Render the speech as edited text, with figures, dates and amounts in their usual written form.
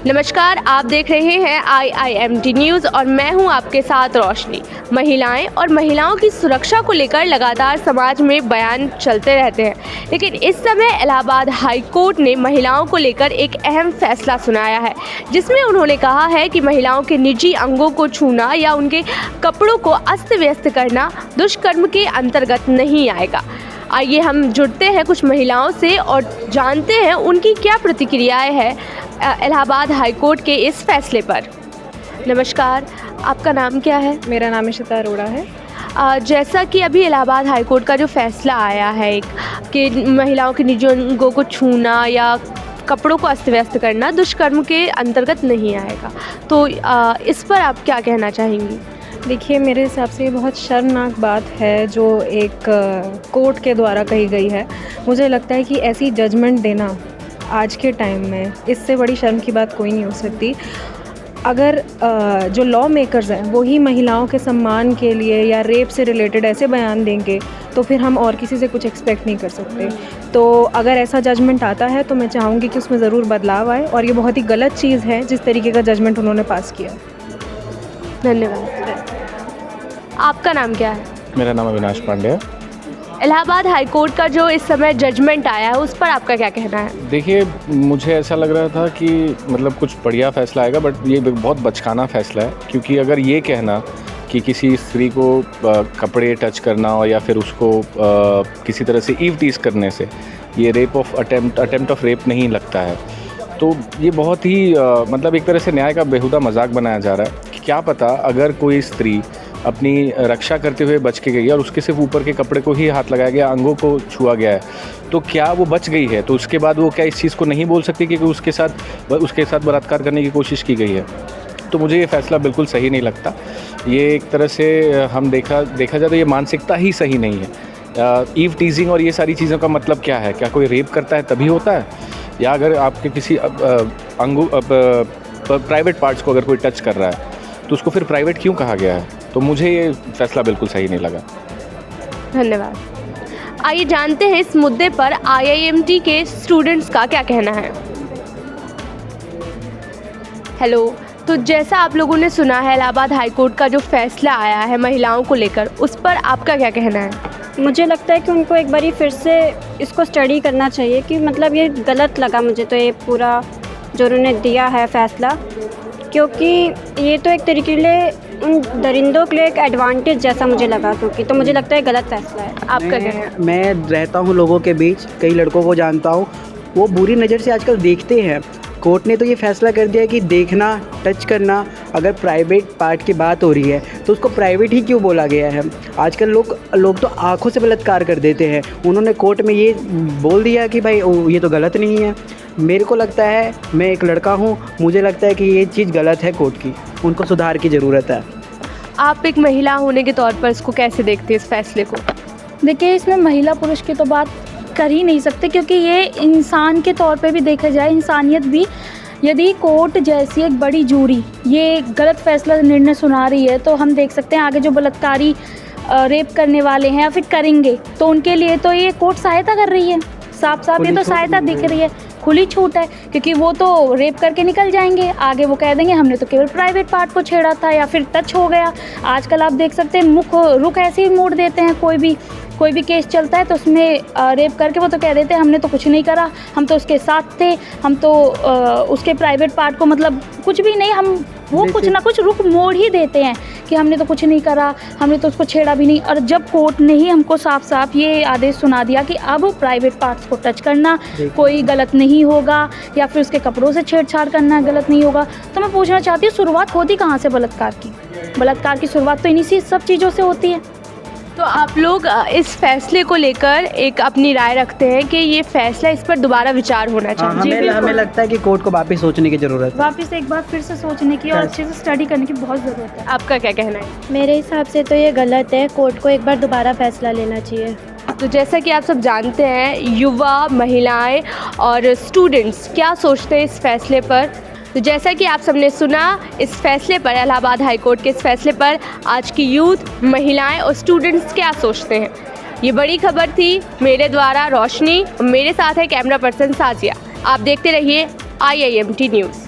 नमस्कार, आप देख रहे हैं IIMT न्यूज़ और मैं हूं आपके साथ रोशनी। महिलाएं और महिलाओं की सुरक्षा को लेकर लगातार समाज में बयान चलते रहते हैं, लेकिन इस समय इलाहाबाद हाई कोर्ट ने महिलाओं को लेकर एक अहम फैसला सुनाया है, जिसमें उन्होंने कहा है कि महिलाओं के निजी अंगों को छूना या उनके कपड़ों को अस्त व्यस्त करना दुष्कर्म के अंतर्गत नहीं आएगा। आइए हम जुड़ते हैं कुछ महिलाओं से और जानते हैं उनकी क्या प्रतिक्रियाएं हैं इलाहाबाद हाई कोर्ट के इस फैसले पर। नमस्कार, आपका नाम क्या है? मेरा नाम इशिता अरोड़ा है। जैसा कि अभी इलाहाबाद हाई कोर्ट का जो फैसला आया है कि महिलाओं के निजी अंगों को छूना या कपड़ों को अस्त व्यस्त करना दुष्कर्म के अंतर्गत नहीं आएगा, तो इस पर आप क्या कहना चाहेंगी? देखिए, मेरे हिसाब से ये बहुत शर्मनाक बात है जो एक कोर्ट के द्वारा कही गई है। मुझे लगता है कि ऐसी जजमेंट देना आज के टाइम में इससे बड़ी शर्म की बात कोई नहीं हो सकती। अगर जो लॉ मेकर्स हैं वो ही महिलाओं के सम्मान के लिए या रेप से रिलेटेड ऐसे बयान देंगे तो फिर हम और किसी से कुछ एक्सपेक्ट नहीं कर सकते। तो अगर ऐसा जजमेंट आता है तो मैं चाहूँगी कि उसमें ज़रूर बदलाव आए, और ये बहुत ही गलत चीज़ है जिस तरीके का जजमेंट उन्होंने पास किया। धन्यवाद। आपका नाम क्या है? मेरा नाम अविनाश पांडे है। इलाहाबाद हाई कोर्ट का जो इस समय जजमेंट आया है उस पर आपका क्या कहना है? देखिए, मुझे ऐसा लग रहा था कि मतलब कुछ बढ़िया फ़ैसला आएगा, बट ये बहुत बचकाना फ़ैसला है। क्योंकि अगर ये कहना कि किसी स्त्री को कपड़े टच करना हो या फिर उसको किसी तरह से ईव टीज़ करने से ये rape of attempt of rape नहीं लगता है, तो ये बहुत ही मतलब एक तरह से न्याय का बेहुदा मजाक बनाया जा रहा है। क्या पता अगर कोई स्त्री अपनी रक्षा करते हुए बच के गई है और उसके सिर्फ ऊपर के कपड़े को ही हाथ लगाया गया, अंगों को छुआ गया है, तो क्या वो बच गई है? तो उसके बाद वो क्या इस चीज़ को नहीं बोल सकती कि उसके साथ बलात्कार करने की कोशिश की गई है? तो मुझे ये फ़ैसला बिल्कुल सही नहीं लगता। ये एक तरह से हम देखा जाए तो ये मानसिकता ही सही नहीं है। ईव टीजिंग और ये सारी चीज़ों का मतलब क्या है? क्या कोई रेप करता है तभी होता है? या अगर आपके किसी प्राइवेट पार्ट्स को अगर कोई टच कर रहा है तो उसको फिर प्राइवेट क्यों कहा गया है? तो मुझे ये फैसला बिल्कुल सही नहीं लगा। धन्यवाद। आइए जानते हैं इस मुद्दे पर IIMT के स्टूडेंट्स का क्या कहना है। हेलो, तो जैसा आप लोगों ने सुना है इलाहाबाद हाई कोर्ट का जो फैसला आया है महिलाओं को लेकर, उस पर आपका क्या कहना है? मुझे लगता है कि उनको एक बारी फिर से इसको स्टडी करना चाहिए कि मतलब ये गलत लगा मुझे तो ये पूरा जो उन्होंने दिया है फैसला, क्योंकि ये तो एक तरीके लिए उन दरिंदों के लिए एक एडवांटेज जैसा मुझे लगा, क्योंकि तो मुझे लगता है गलत फैसला है। आपका कहना है? मैं रहता हूँ लोगों के बीच, कई लड़कों को जानता हूँ, वो बुरी नज़र से आजकल देखते हैं। कोर्ट ने तो ये फैसला कर दिया कि देखना, टच करना, अगर प्राइवेट पार्ट की बात हो रही है तो उसको प्राइवेट ही क्यों बोला गया है? आजकल लोग तो आंखों से बलात्कार कर देते हैं। उन्होंने कोर्ट में ये बोल दिया कि भाई ये तो गलत नहीं है। मेरे को लगता है, मैं एक लड़का हूँ, मुझे लगता है कि ये चीज़ गलत है, कोर्ट की उनको सुधार की ज़रूरत है। आप एक महिला होने के तौर पर इसको कैसे देखते हैं, इस फैसले को? देखिए, इसमें महिला पुरुष की तो बात कर ही नहीं सकते, क्योंकि ये इंसान के तौर पे भी देखा जाए, इंसानियत भी, यदि कोर्ट जैसी एक बड़ी जूरी ये गलत फैसला निर्णय सुना रही है तो हम देख सकते हैं आगे जो बलात्कारी रेप करने वाले हैं या फिर करेंगे तो उनके लिए तो ये कोर्ट सहायता कर रही है। साफ ये तो सहायता दिख रही है, खुली छूट है, क्योंकि वो तो रेप करके निकल जाएंगे, आगे वो कह देंगे हमने तो केवल प्राइवेट पार्ट को छेड़ा था या फिर टच हो गया। आजकल आप देख सकते हैं मुख रुख ऐसे ही मोड़ देते हैं, कोई भी केस चलता है तो उसमें रेप करके वो तो कह देते हैं हमने तो कुछ नहीं करा, हम तो उसके साथ थे, हम तो उसके प्राइवेट पार्ट को मतलब कुछ भी नहीं, हम वो कुछ ना कुछ रुख मोड़ ही देते हैं कि हमने तो कुछ नहीं करा, हमने तो उसको छेड़ा भी नहीं। और जब कोर्ट ने ही हमको साफ ये आदेश सुना दिया कि अब प्राइवेट पार्ट्स को टच करना कोई गलत नहीं होगा या फिर उसके कपड़ों से छेड़छाड़ करना गलत नहीं होगा, तो मैं पूछना चाहती हूँ शुरुआत होती कहाँ से बलात्कार की शुरुआत तो इन्हीं सब चीज़ों से होती है। तो आप लोग इस फैसले को लेकर एक अपनी राय रखते हैं कि ये फैसला, इस पर दोबारा विचार होना चाहिए? हमें लगता है कि कोर्ट को वापस सोचने की ज़रूरत है, वापस एक बार फिर से सोचने की और अच्छे से स्टडी करने की बहुत ज़रूरत है। आपका क्या कहना है? मेरे हिसाब से तो ये गलत है, कोर्ट को एक बार दोबारा फैसला लेना चाहिए। तो जैसा कि आप सब जानते हैं, युवा, महिलाएं और स्टूडेंट्स क्या सोचते हैं इस फैसले पर। तो जैसा कि आप सबने सुना इस फैसले पर, इलाहाबाद हाई कोर्ट के इस फैसले पर आज की यूथ, महिलाएं और स्टूडेंट्स क्या सोचते हैं। ये बड़ी खबर थी मेरे द्वारा रोशनी, और मेरे साथ है कैमरा पर्सन साजिया। आप देखते रहिए IIMT न्यूज़।